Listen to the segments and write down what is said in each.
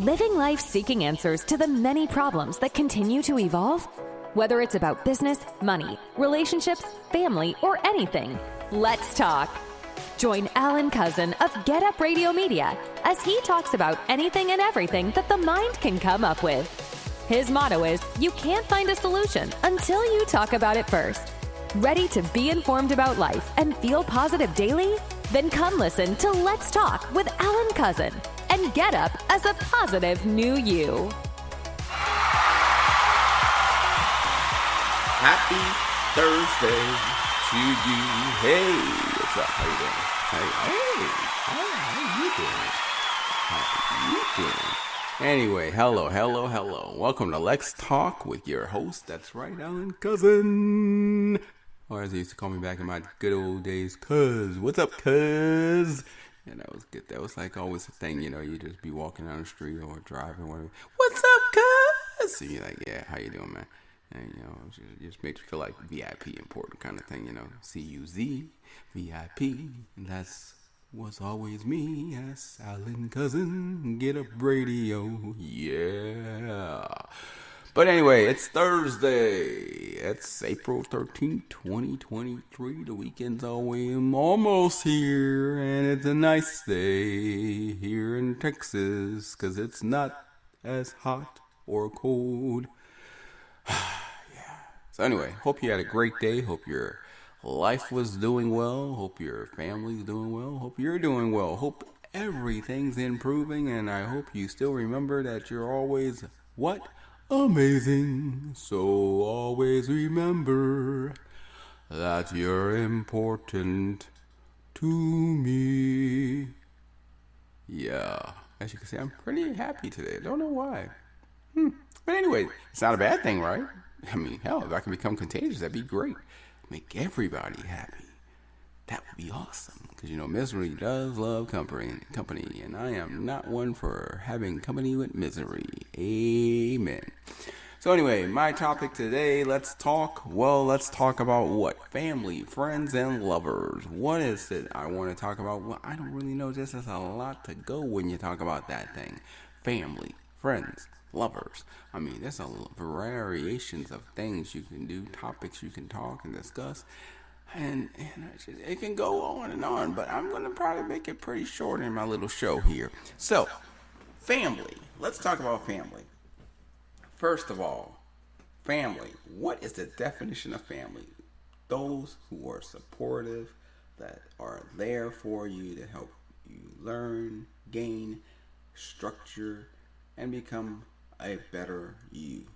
Living life seeking answers to the many problems that continue to evolve? Whether it's about business, money, relationships, family, or anything, let's talk. Join Alan Cousin of Get Up Radio Media as he talks about anything and everything that the mind can come up with. His motto is, you can't find a solution until you talk about it first. Ready to be informed about life and feel positive daily? Then come listen to Let's Talk with Alan Cousin and get up as a positive new you. Happy Thursday to you. Hey, what's up? How you doing? How you doing? Anyway, hello. Welcome to Let's Talk with your host. That's right, Alan Cousin. Or as they used to call me back in my good old days, Cuz. What's up, Cuz? And that was good. That was like always a thing, you know. You just be walking down the street or driving, whatever. What's up, Cuz? And you're like, yeah, how you doing, man? And, you know, it just makes you feel like VIP, important kind of thing, you know. C-U-Z, VIP. And that's what's always me. Yes, Alan Cousin. Get Up Radio. Yeah. But anyway, it's Thursday. It's April 13th, 2023. The weekend's almost here. And it's a nice day here in Texas. Because it's not as hot or cold. Yeah. So anyway, hope you had a great day. Hope your life was doing well. Hope your family's doing well. Hope you're doing well. Hope everything's improving. And I hope you still remember that you're always, what? Amazing. So always remember that you're important to me. Yeah. As you can see, I'm pretty happy today. I don't know why. But anyway, it's not a bad thing, right? I mean, hell, if I can become contagious, that'd be great. Make everybody happy. That would be awesome. Because, you know, misery does love company. And I am not one for having company with misery. Amen. So anyway, my topic today, let's talk about what? Family, friends, and lovers. What is it I want to talk about? Well, I don't really know. Just there's a lot to go when you talk about that thing. Family, friends, lovers. I mean, there's a variations of things you can do, topics you can talk and discuss, and it can go on and on, but I'm going to probably make it pretty short in my little show here. So, family. Let's talk about family. First of all, family. What is the definition of family? Those who are supportive, that are there for you to help you learn, gain, structure, and become a better you,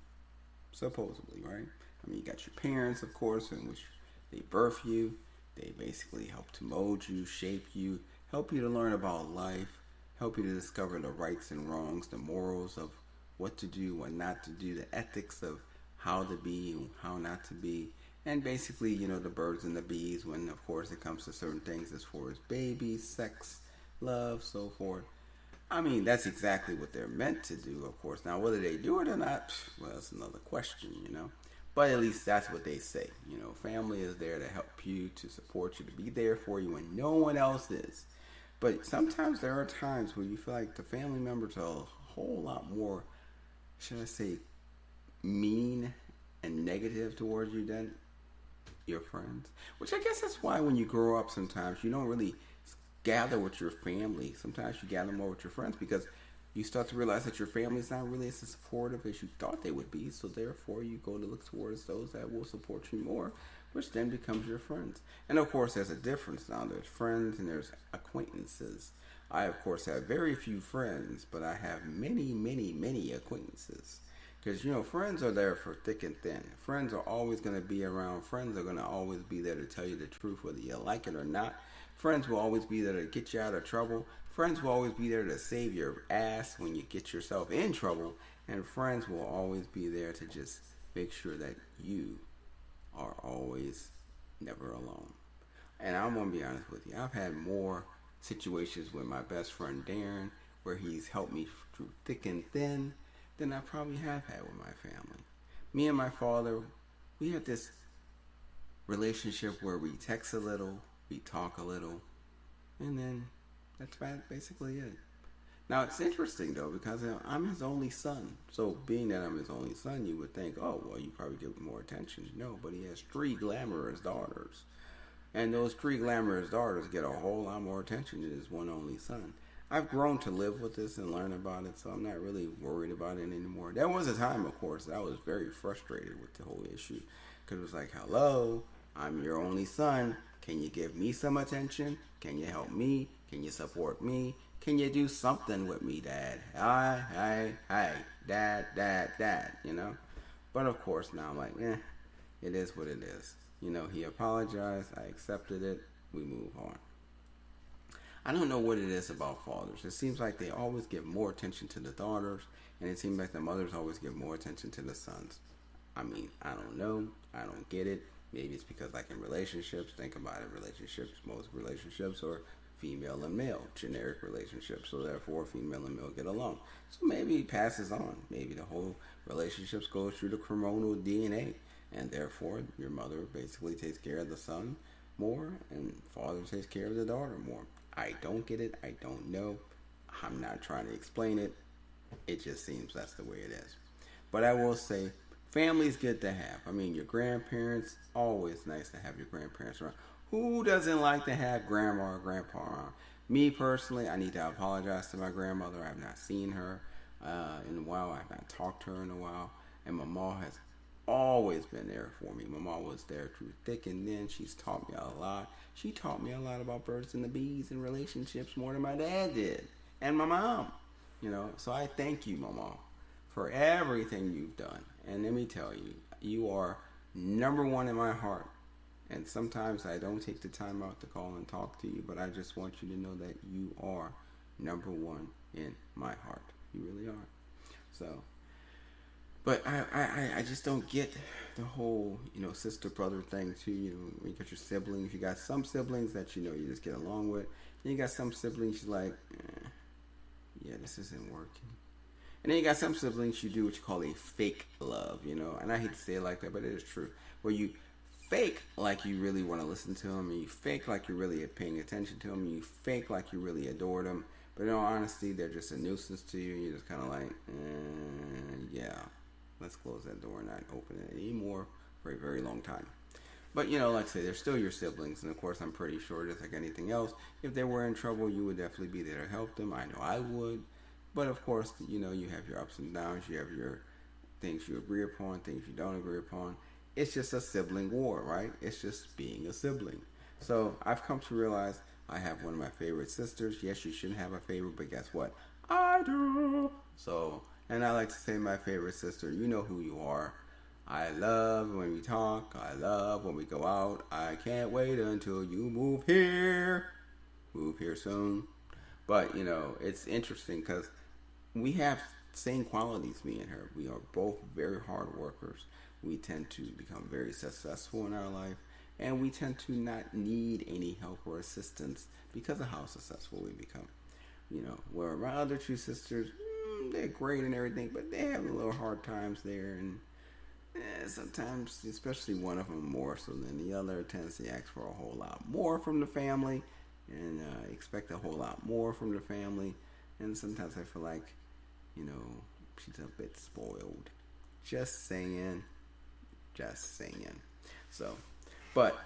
supposedly, right? I mean, you got your parents, of course, in which they birth you. They basically help to mold you, shape you, help you to learn about life, help you to discover the rights and wrongs, the morals of what to do, what not to do, the ethics of how to be and how not to be, and basically, you know, the birds and the bees when, of course, it comes to certain things as far as babies, sex, love, so forth. I mean, that's exactly what they're meant to do, of course. Now, whether they do it or not, well, that's another question, you know. But at least that's what they say. You know, family is there to help you, to support you, to be there for you when no one else is. But sometimes there are times where you feel like the family members are a whole lot more, should I say, mean and negative towards you than your friends. Which I guess that's why when you grow up sometimes you don't really gather with your family. Sometimes you gather more with your friends because you start to realize that your family is not really as supportive as you thought they would be. So therefore, you go to look towards those that will support you more, which then becomes your friends. And of course, there's a difference now. There's friends and there's acquaintances. I, of course, have very few friends, but I have many acquaintances. Because, you know, friends are there for thick and thin. Friends are always going to be around. Friends are going to always be there to tell you the truth, whether you like it or not. Friends will always be there to get you out of trouble. Friends will always be there to save your ass when you get yourself in trouble. And friends will always be there to just make sure that you are always never alone. And I'm going to be honest with you. I've had more situations with my best friend Darren where he's helped me through thick and thin than I probably have had with my family. Me and my father, we had this relationship where we text a little, we talk a little, and then that's basically it. Now it's interesting though because I'm his only son. So being that I'm his only son, you would think, oh well, you probably give him more attention. No, but he has three glamorous daughters, and those three glamorous daughters get a whole lot more attention than his one only son. I've grown to live with this and learn about it, so I'm not really worried about it anymore. There was a time, of course, that I was very frustrated with the whole issue because it was like, hello, I'm your only son. Can you give me some attention? Can you help me? Can you support me? Can you do something with me, Dad? Hi, Dad, you know? But of course, now I'm like, it is what it is. You know, he apologized, I accepted it, we move on. I don't know what it is about fathers. It seems like they always give more attention to the daughters, and it seems like the mothers always give more attention to the sons. I mean, I don't know. I don't get it. Maybe it's because, like in relationships, think about it, most relationships are female and male, generic relationships, so therefore female and male get along. So maybe it passes on. Maybe the whole relationships go through the chromosomal DNA, and therefore your mother basically takes care of the son more, and father takes care of the daughter more. I don't get it. I don't know. I'm not trying to explain it. It just seems that's the way it is. But I will say, family's good to have. I mean, your grandparents, always nice to have your grandparents around. Who doesn't like to have grandma or grandpa around? Me personally, I need to apologize to my grandmother. I have not seen her in a while. I have not talked to her in a while. And my mom has always been there for me. My mom was there through thick and thin. She's taught me a lot. She taught me a lot about birds and the bees and relationships more than my dad did. And my mom. You know, so I thank you, my mom, for everything you've done. And let me tell you, you are number one in my heart. And sometimes I don't take the time out to call and talk to you, but I just want you to know that you are number one in my heart. You really are. So, but I just don't get the whole, sister brother thing too. When you got your siblings, you got some siblings that you just get along with. Then you got some siblings you're like, yeah, this isn't working. And then you got some siblings you do what you call a fake love, And I hate to say it like that, but it is true. Where you fake like you really want to listen to them, and you fake like you're really paying attention to them, and you fake like you really adore them. But in all honesty, they're just a nuisance to you, and you're just kind of like, yeah, let's close that door and not open it anymore for a very long time. But, like I say, they're still your siblings, and of course, I'm pretty sure, just like anything else, if they were in trouble, you would definitely be there to help them. I know I would. But of course, you have your ups and downs, you have your things you agree upon, things you don't agree upon. It's just a sibling war, right? It's just being a sibling. So I've come to realize I have one of my favorite sisters. Yes, you shouldn't have a favorite, but guess what? I do. So, and I like to say my favorite sister, you know who you are. I love when we talk. I love when we go out. I can't wait until you move here. Move here soon. But, it's interesting because we have same qualities, me and her. We are both very hard workers. We tend to become very successful in our life, and we tend to not need any help or assistance because of how successful we become. Where my other two sisters, they're great and everything, but they have a little hard times there, and sometimes, especially one of them more so than the other, tends to ask for a whole lot more from the family, and expect a whole lot more from the family, and sometimes I feel like, she's a bit spoiled. Just saying. So, but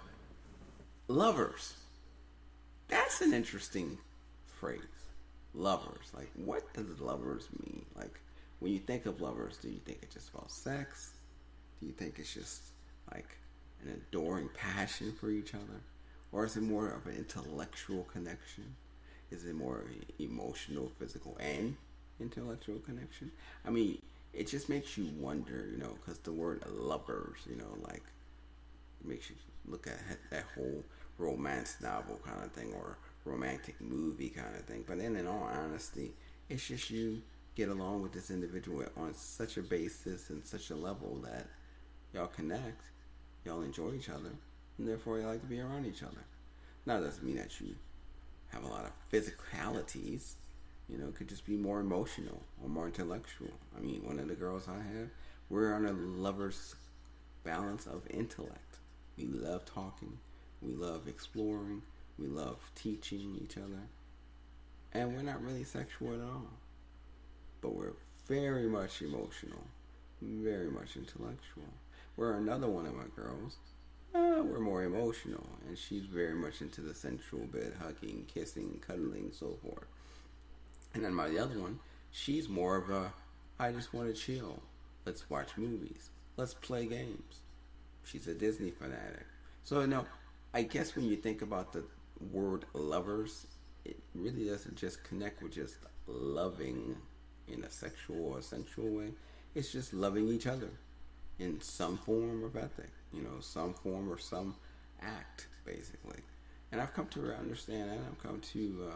lovers, that's an interesting phrase. Lovers, like, what does lovers mean? Like, when you think of lovers, do you think it's just about sex? Do you think it's just like an adoring passion for each other? Or is it more of an intellectual connection? Is it more of an emotional, physical, and intellectual connection? I mean, it just makes you wonder, because the word lovers, like, makes you look at that whole romance novel kind of thing, or romantic movie kind of thing. But then in all honesty, it's just you get along with this individual on such a basis and such a level that y'all connect, y'all enjoy each other, and therefore you like to be around each other. Now, that doesn't mean that you have a lot of physicalities. It could just be more emotional or more intellectual. I mean, one of the girls I have, we're on a lover's balance of intellect. We love talking. We love exploring. We love teaching each other. And we're not really sexual at all. But we're very much emotional, very much intellectual. Where another one of my girls, we're more emotional, and she's very much into the sensual bit, hugging, kissing, cuddling, so forth. And then my other one, she's more of a, I just want to chill. Let's watch movies. Let's play games. She's a Disney fanatic. So, I guess when you think about the word lovers, it really doesn't just connect with just loving in a sexual or sensual way. It's just loving each other in some form of ethic, some form or some act, basically. And I've come to understand that. I've come to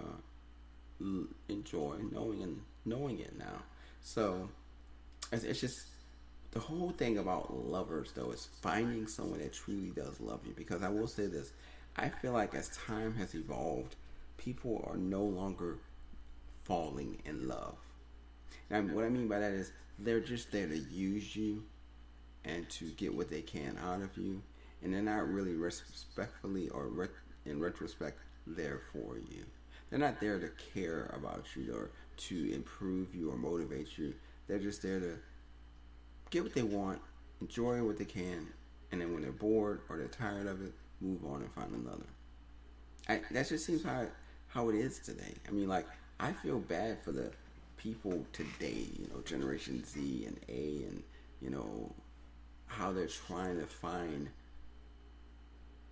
enjoy knowing it now. So it's just the whole thing about lovers, though, is finding someone that truly does love you. Because I will say this, I feel like as time has evolved, people are no longer falling in love. And what I mean by that is they're just there to use you and to get what they can out of you, and they're not really respectfully or in retrospect there for you. They're not there to care about you or to improve you or motivate you. They're just there to get what they want, enjoy what they can, and then when they're bored or they're tired of it, move on and find another. That just seems how it is today. I mean, like, I feel bad for the people today, Generation Z and A, and, how they're trying to find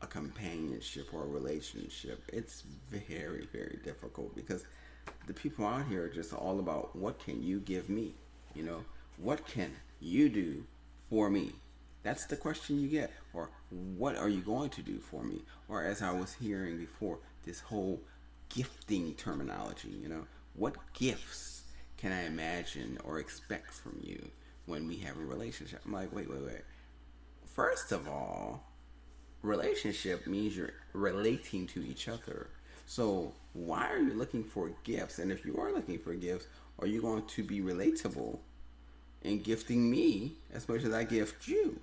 a companionship or a relationship. It's very, very difficult because the people out here are just all about, what can you give me? What can you do for me? That's the question you get. Or what are you going to do for me? Or as I was hearing before, this whole gifting terminology, what gifts can I imagine or expect from you when we have a relationship? I'm like, wait. First of all, relationship means you're relating to each other. So why are you looking for gifts? And if you are looking for gifts, are you going to be relatable in gifting me as much as I gift you?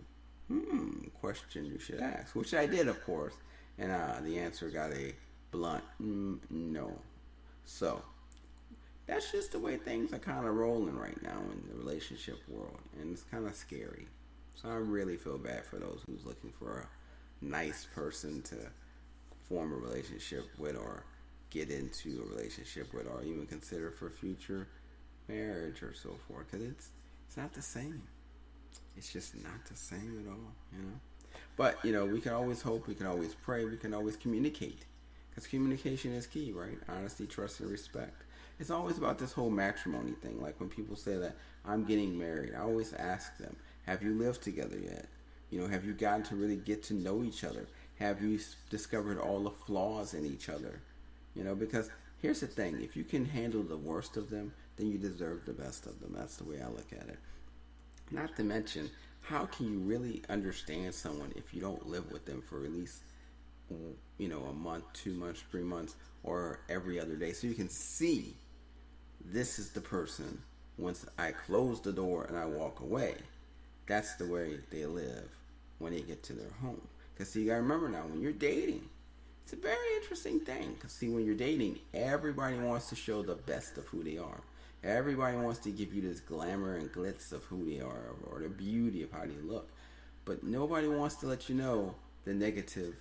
Question you should ask. Which I did, of course. And the answer got a blunt no. So that's just the way things are kind of rolling right now in the relationship world. And it's kind of scary. So I really feel bad for those who's looking for a nice person to form a relationship with or get into a relationship with or even consider for future marriage or so forth. Because it's not the same. It's just not the same at all, But, we can always hope, we can always pray, we can always communicate. Because communication is key, right? Honesty, trust, and respect. It's always about this whole matrimony thing. Like when people say that I'm getting married, I always ask them, have you lived together yet? Have you gotten to really get to know each other? Have you discovered all the flaws in each other? Because here's the thing. If you can handle the worst of them, then you deserve the best of them. That's the way I look at it. Not to mention, how can you really understand someone if you don't live with them for at least, a month, 2 months, 3 months, or every other day? So you can see this is the person. Once I close the door and I walk away, that's the way they live when they get to their home. Because see, you gotta remember now, when you're dating, it's a very interesting thing. Because see, when you're dating, everybody wants to show the best of who they are. Everybody wants to give you this glamour and glitz of who they are or the beauty of how they look. But nobody wants to let you know the negative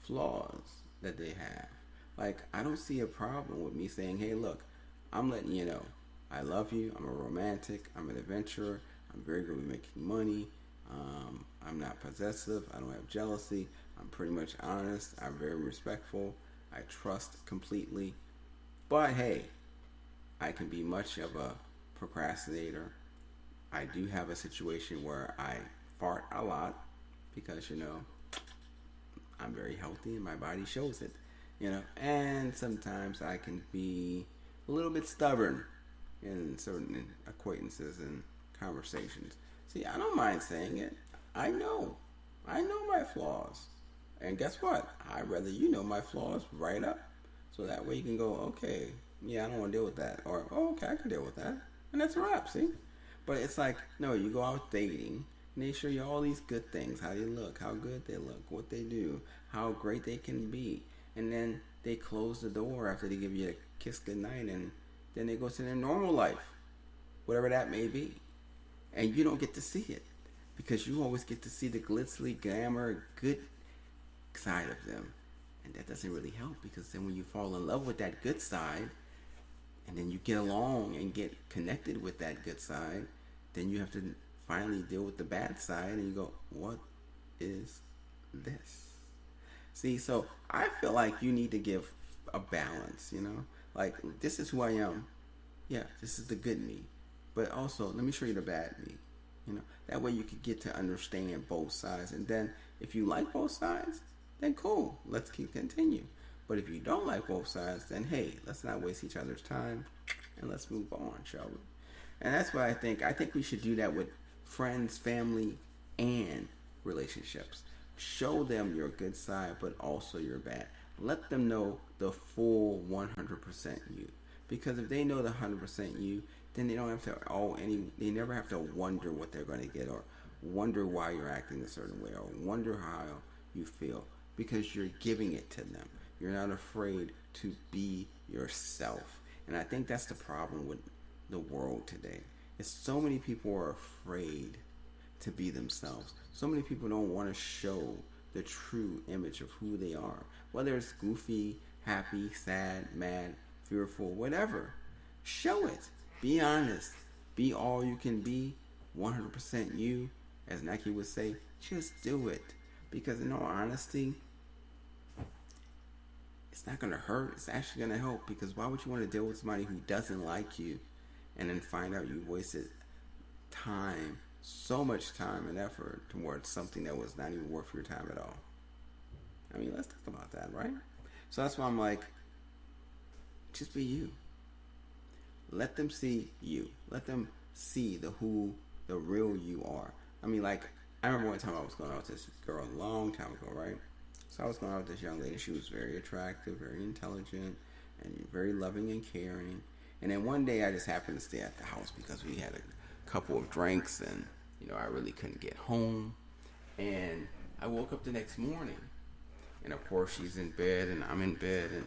flaws that they have. Like, I don't see a problem with me saying, hey, look, I'm letting you know, I love you, I'm a romantic, I'm an adventurer, I'm very good with making money, I'm not possessive, I don't have jealousy, I'm pretty much honest, I'm very respectful, I trust completely. But hey, I can be much of a procrastinator. I do have a situation where I fart a lot because, I'm very healthy and my body shows it, and sometimes I can be a little bit stubborn in certain acquaintances and conversations. See, I don't mind saying it. I know my flaws. And guess what? I'd rather you know my flaws right up. So that way you can go, okay, yeah, I don't want to deal with that. Or, oh, okay, I can deal with that. And that's a wrap, see? But it's like, no, you go out dating, and they show you all these good things, how they look, how good they look, what they do, how great they can be. And then they close the door after they give you a kiss goodnight, and then they go to their normal life, whatever that may be. And you don't get to see it because you always get to see the glitzy, glamour, good side of them. And that doesn't really help because then when you fall in love with that good side and then you get along and get connected with that good side, then you have to finally deal with the bad side and you go, what is this? See, so I feel like you need to give a balance, like this is who I am. Yeah, this is the good me. But also, let me show you the bad me. That way you can get to understand both sides. And then if you like both sides, then cool, let's continue. But if you don't like both sides, then hey, let's not waste each other's time and let's move on, shall we? And that's what I think. I think we should do that with friends, family, and relationships. Show them your good side, but also your bad. Let them know the full 100% you. Because if they know the 100% you, then they don't have to they never have to wonder what they're going to get or wonder why you're acting a certain way or wonder how you feel because you're giving it to them. You're not afraid to be yourself. And I think that's the problem with the world today. Is so many people are afraid to be themselves. So many people don't want to show the true image of who they are. Whether it's goofy, happy, sad, mad, fearful, whatever. Show it. Be honest. Be all you can be. 100% you. As Nike would say, just do it. Because in all honesty, it's not going to hurt. It's actually going to help. Because why would you want to deal with somebody who doesn't like you and then find out you wasted time, so much time and effort towards something that was not even worth your time at all? I mean, let's talk about that, right? So that's why I'm like, just be you. Let them see you. Let them see the real you are. I mean, like, I remember one time I was going out with this girl a long time ago, right? So I was going out with this young lady. She was very attractive, very intelligent, and very loving and caring. And then one day I just happened to stay at the house because we had a couple of drinks and, I really couldn't get home. And I woke up the next morning. And of course she's in bed and I'm in bed and,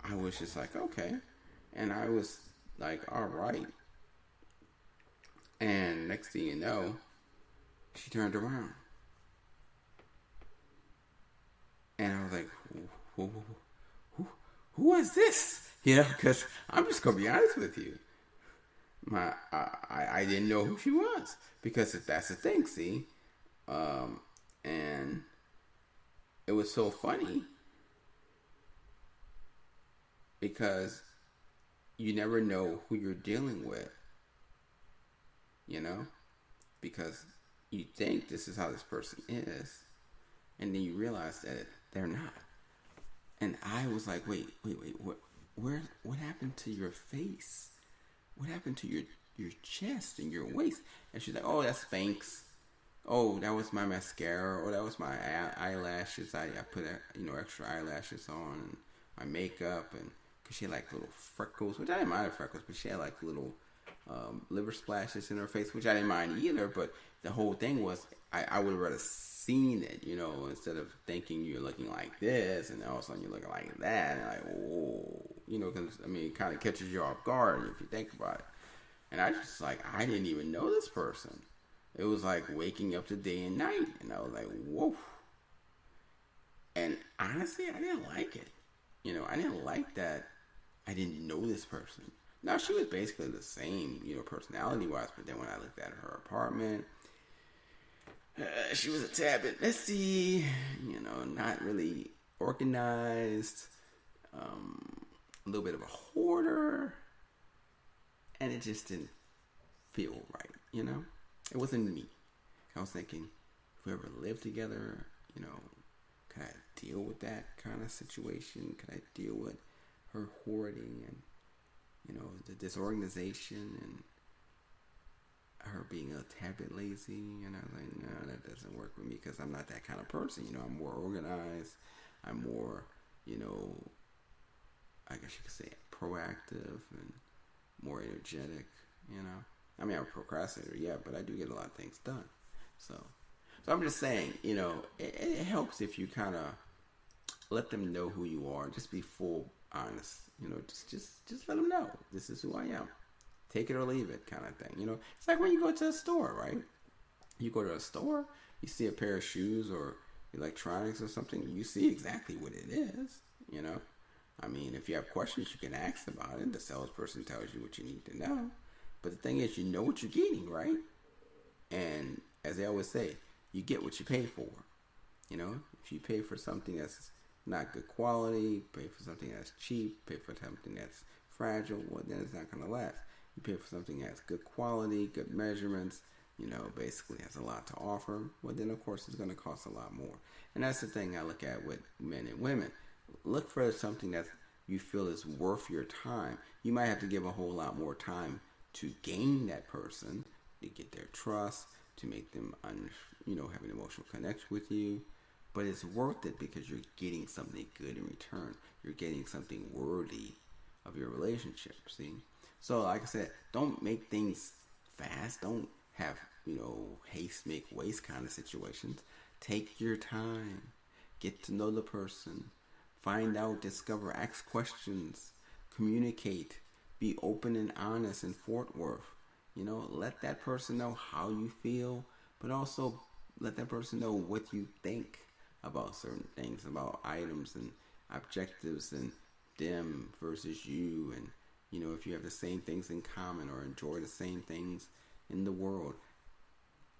I was just like, okay. And I was like, all right. And next thing you know, she turned around. And I was like, who was this? Because I'm just going to be honest with you. I didn't know who she was. Because that's the thing, see? And it was so funny. Because you never know who you're dealing with. Because you think this is how this person is. And then you realize that they're not. And I was like, wait, what happened to your face? What happened to your chest and your waist? And she's like, oh, that's Spanx. Oh, that was my mascara. Or that was my eyelashes. I put extra eyelashes on and my makeup. And because she had like little freckles, which I didn't mind freckles, but she had like little liver splashes in her face, which I didn't mind either. But the whole thing was, I would have rather seen it, instead of thinking you're looking like this and all of a sudden you're looking like that. And like, whoa, because it kind of catches you off guard if you think about it. And I just I didn't even know this person. It was like waking up to day and night. And I was like, whoa. And honestly, I didn't like it. I didn't like that I didn't know this person. Now, she was basically the same, personality-wise, but then when I looked at her apartment, she was a tad bit messy, not really organized, a little bit of a hoarder, and it just didn't feel right, It wasn't me. I was thinking, if we ever lived together, could I deal with that kind of situation? Could I deal with her hoarding and, the disorganization and her being a tad bit lazy? And I was like, no, that doesn't work with me because I'm not that kind of person. I'm more organized. I'm more, I guess you could say proactive and more energetic, I mean, I'm a procrastinator, yeah, but I do get a lot of things done. So I'm just saying, it helps if you kind of let them know who you are. Just be full honest. Just let them know this is who I am. Take it or leave it, kind of thing. It's like when you go to a store, right? You go to a store, you see a pair of shoes or electronics or something, you see exactly what it is. I mean, if you have questions, you can ask about it. The salesperson tells you what you need to know. But the thing is, you know what you're getting, right? And as they always say, you get what you pay for. If you pay for something that's not good quality, pay for something that's cheap, pay for something that's fragile, well, then it's not going to last. You pay for something that's good quality, good measurements, basically has a lot to offer, well, then of course it's going to cost a lot more. And that's the thing I look at with men and women. Look for something that you feel is worth your time. You might have to give a whole lot more time to gain that person, to get their trust, to make them have an emotional connection with you. But it's worth it because you're getting something good in return. You're getting something worthy of your relationship, see? So like I said, don't make things fast. Don't have, haste make waste kind of situations. Take your time. Get to know the person. Find out, discover, ask questions. Communicate. Be open and honest and forthwith. Let that person know how you feel, but also let that person know what you think about certain things, about items and objectives and them versus you, and if you have the same things in common or enjoy the same things in the world.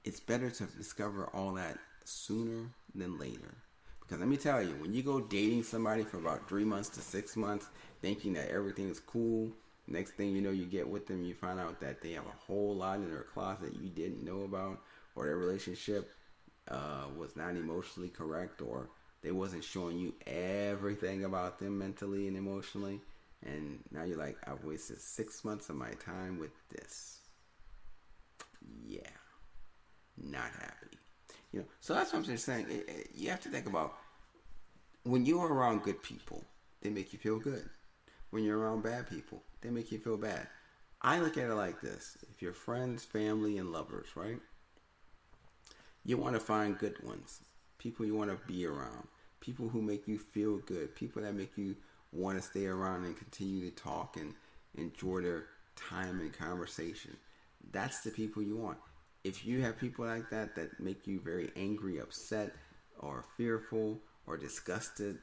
It's better to discover all that sooner than later. Because let me tell you, when you go dating somebody for about 3 months to 6 months, thinking that everything's cool, next thing you know, you get with them, you find out that they have a whole lot in their closet you didn't know about, or their relationship was not emotionally correct, or they wasn't showing you everything about them mentally and emotionally. And now you're like, I've wasted 6 months of my time with this. Yeah. Not happy. So that's what I'm just saying. You have to think about, when you're around good people, they make you feel good. When you're around bad people, they make you feel bad. I look at it like this. If you're friends, family, and lovers, right? You want to find good ones. People you want to be around. People who make you feel good. People that make you want to stay around and continue to talk and enjoy their time and conversation. That's the people you want. If you have people like that make you very angry, upset, or fearful, or disgusted,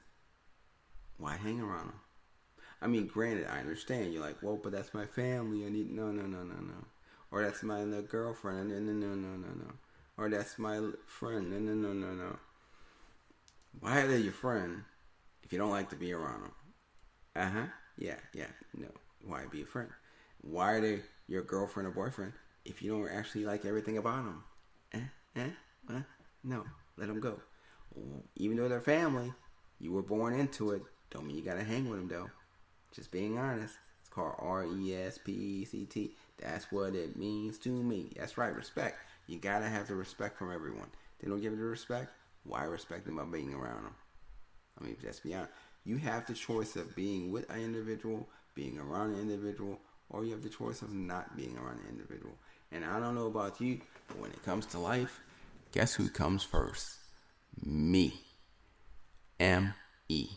why hang around them? I mean, granted, I understand. You're like, well, but that's my family. I need, no. Or that's my girlfriend. No. Or that's my friend. No. Why are they your friend if you don't like to be around them? Yeah. No. Why be a friend? Why are they your girlfriend or boyfriend if you don't actually like everything about them? No. Let them go. Even though they're family, you were born into it. Don't mean you gotta hang with them though. Just being honest. It's called RESPECT. That's what it means to me. That's right, respect. You gotta have the respect from everyone. They don't give you the respect. Why respect them by being around them? I mean, just be honest. You have the choice of being with an individual, being around an individual, or you have the choice of not being around an individual. And I don't know about you, but when it comes to life, guess who comes first? Me. M-E.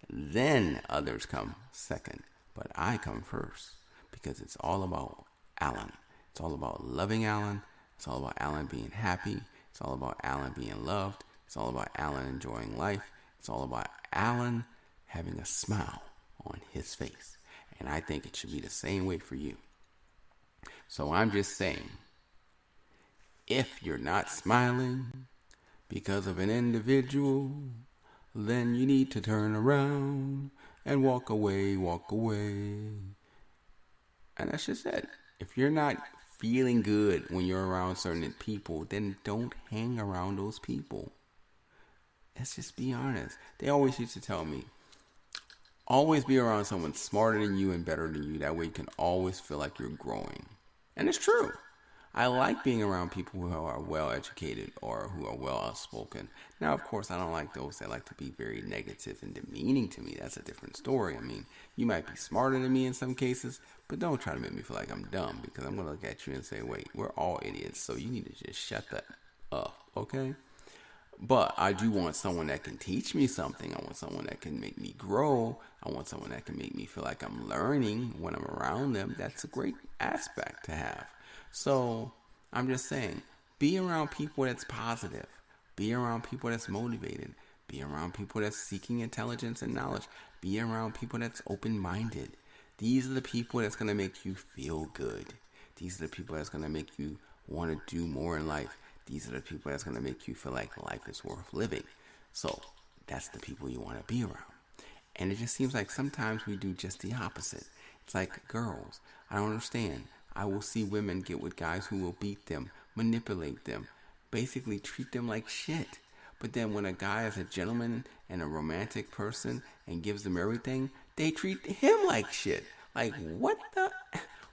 Then others come second, but I come first because it's all about Alan. It's all about loving Alan. It's all about Alan being happy. It's all about Alan being loved. It's all about Alan enjoying life. It's all about Alan having a smile on his face. And I think it should be the same way for you. So I'm just saying, if you're not smiling because of an individual, then you need to turn around and walk away. And that's just it. If you're not feeling good when you're around certain people, then don't hang around those people. Let's just be honest. They always used to tell me, always be around someone smarter than you and better than you. That way you can always feel like you're growing. And it's true. I like being around people who are well educated or who are well outspoken. Now, of course, I don't like those that like to be very negative and demeaning to me. That's a different story. I mean, you might be smarter than me in some cases, but don't try to make me feel like I'm dumb, because I'm going to look at you and say, wait, we're all idiots, so you need to just shut that up, okay? But I do want someone that can teach me something. I want someone that can make me grow. I want someone that can make me feel like I'm learning when I'm around them. That's a great aspect to have. So I'm just saying, be around people that's positive. Be around people that's motivated. Be around people that's seeking intelligence and knowledge. Be around people that's open-minded. These are the people that's going to make you feel good. These are the people that's going to make you want to do more in life. These are the people that's going to make you feel like life is worth living. So that's the people you want to be around. And it just seems like sometimes we do just the opposite. It's like girls. I don't understand. I will see women get with guys who will beat them, manipulate them, basically treat them like shit. But then when a guy is a gentleman and a romantic person and gives them everything, they treat him like shit. Like, what the?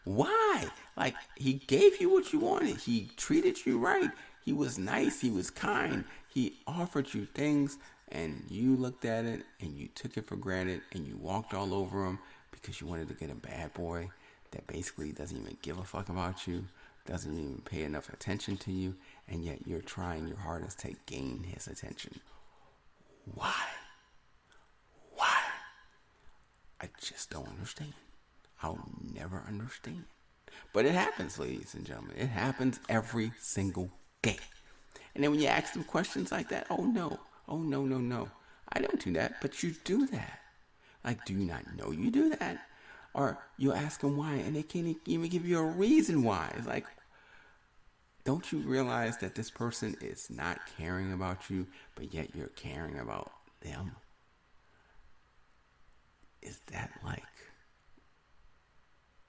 Why? Like, he gave you what you wanted. He treated you right. He was nice. He was kind. He offered you things, and you looked at it, and you took it for granted, and you walked all over him because you wanted to get a bad boy that basically doesn't even give a fuck about you, doesn't even pay enough attention to you, and yet you're trying your hardest to gain his attention. Why? Why? I just don't understand. I'll never understand. But it happens, ladies and gentlemen. It happens every single day. And then when you ask them questions like that, oh no, I don't do that, but you do that. Like, do you not know you do that? Or you ask them why, and they can't even give you a reason why. It's like, don't you realize that this person is not caring about you, but yet you're caring about them? Is that like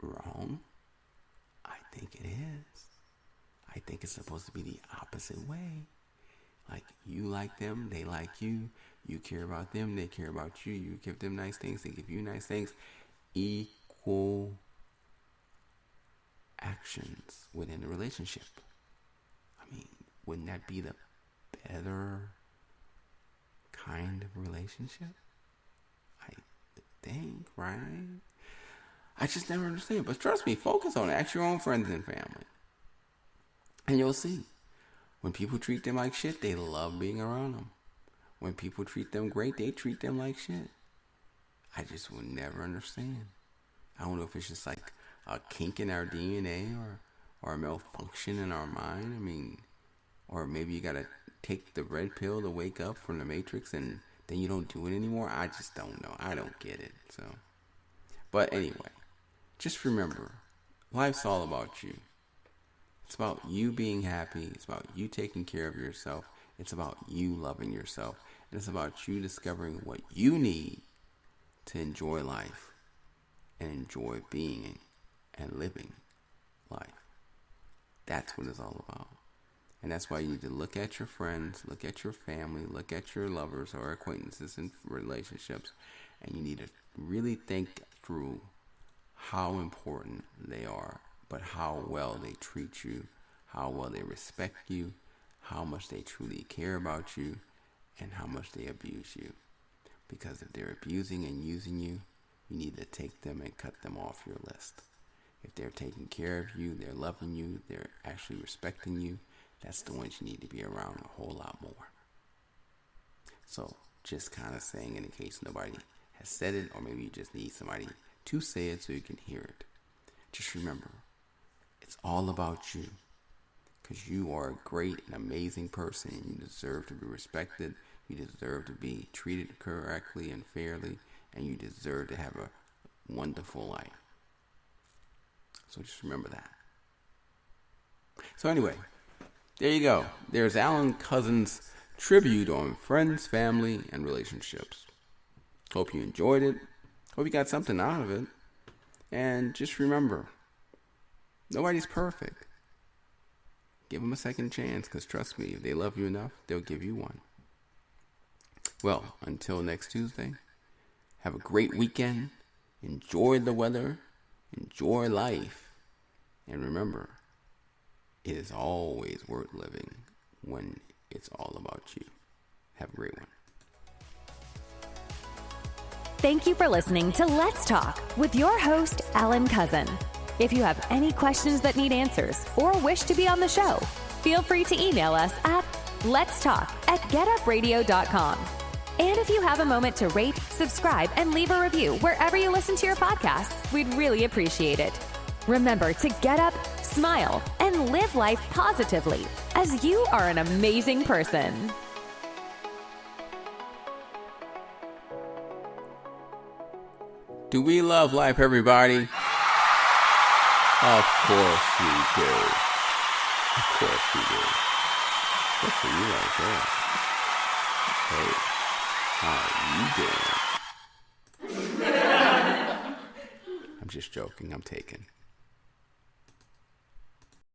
wrong? I think it is. I think it's supposed to be the opposite way. Like, you like them, they like you. You care about them, they care about you. You give them nice things, they give you nice things. Equal actions within the relationship. I mean, wouldn't that be the better kind of relationship? I think, right? I just never understand. But trust me, focus on it. Ask your own friends and family. And you'll see. When people treat them like shit, they love being around them. When people treat them great, they treat them like shit. I just will never understand. I don't know if it's just like a kink in our DNA or a malfunction in our mind. I mean, or maybe you gotta take the red pill to wake up from the Matrix and then you don't do it anymore. I just don't know. I don't get it. So, but anyway, just remember, life's all about you. It's about you being happy. It's about you taking care of yourself. It's about you loving yourself. And it's about you discovering what you need to enjoy life and enjoy being and living life. That's what it's all about. And that's why you need to look at your friends, look at your family, look at your lovers or acquaintances and relationships, and you need to really think through how important they are, but how well they treat you, how well they respect you, how much they truly care about you, and how much they abuse you. Because if they're abusing and using you, you need to take them and cut them off your list. If they're taking care of you, they're loving you, they're actually respecting you, that's the ones you need to be around a whole lot more. So, just kind of saying in case nobody has said it, or maybe you just need somebody to say it so you can hear it. Just remember, it's all about you. Because you are a great and amazing person. And you deserve to be respected. You deserve to be treated correctly and fairly. And you deserve to have a wonderful life. So just remember that. So anyway, there you go. There's Alan Couzens' tribute on friends, family, and relationships. Hope you enjoyed it. Hope you got something out of it. And just remember, nobody's perfect. Give them a second chance, because trust me, if they love you enough, they'll give you one. Well, until next Tuesday, have a great weekend. Enjoy the weather. Enjoy life. And remember, it is always worth living when it's all about you. Have a great one. Thank you for listening to Let's Talk with your host, Alan Cousin. If you have any questions that need answers or wish to be on the show, feel free to email us at Let's Talk at getupradio.com. And if you have a moment to rate, subscribe, and leave a review wherever you listen to your podcasts, we'd really appreciate it. Remember to get up, smile, and live life positively, as you are an amazing person. Do we love life, everybody? Of course we do. Of course we do. Good for you right there. Hey, how are you doing? I'm just joking. I'm taken.